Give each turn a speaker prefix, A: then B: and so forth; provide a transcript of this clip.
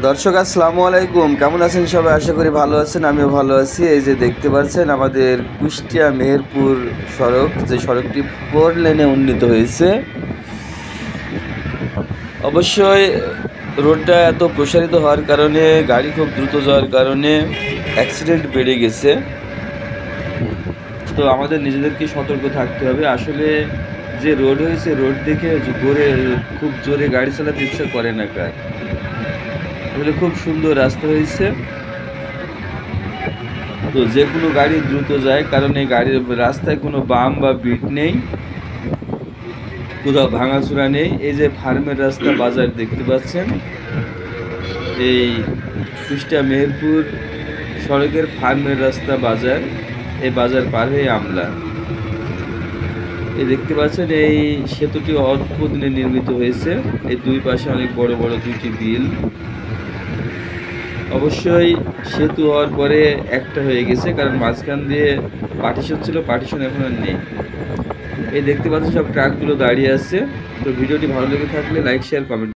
A: দর্শক আসসালামু আলাইকুম, কেমন আছেন সবাই? আশা করি ভালো আছেন, আমিও ভালো আছি। এই যে দেখতে পাচ্ছেন আমাদের কুষ্টিয়া মেহেরপুর সড়ক, যে সড়কটি 4 লেনে উন্নীত হয়েছে। অবশ্যই রোডটা এত প্রসারিত হওয়ার কারণে, গাড়ি খুব দ্রুত যাওয়ার কারণে অ্যাক্সিডেন্ট বেড়ে গেছে। তো আমাদের নিজেদেরকে সতর্ক থাকতে হবে। আসলে যে রোড হয়েছে, রোড দেখে খুব জোরে গাড়ি চালাতে ইচ্ছা করে না কার। আসলে খুব সুন্দর রাস্তা হয়েছে। তো যে কোনো গাড়ি দ্রুত যায়, কারণ এই গাড়ির রাস্তায় কোনো বাম বা বিট নেই, কোথাও ভাঙাচোরা নেই। এই যে ফার্মের রাস্তা, বাজার দেখতে পাচ্ছেন, এই কুষ্টিয়া মেহেরপুর সড়কের ফার্মের রাস্তা, বাজার। এই বাজার পার হয়ে আমলা। এই দেখতে পাচ্ছেন এই সেতুটি অল্প দিনে নির্মিত হয়েছে। এই দুই পাশে অনেক বড় বড় দুইটি বিল। অবশ্যই সেতু হওয়ার পরে একটা হয়ে গেছে, কারণ মাঝখান দিয়ে পার্টিশন ছিল, পার্টিশন এখন আর নেই। এই দেখতে পাচ্ছেন সব ট্রাকগুলো দাঁড়িয়ে আছে। তো ভিডিওটি ভালো লেগে থাকলে লাইক, শেয়ার, কমেন্ট।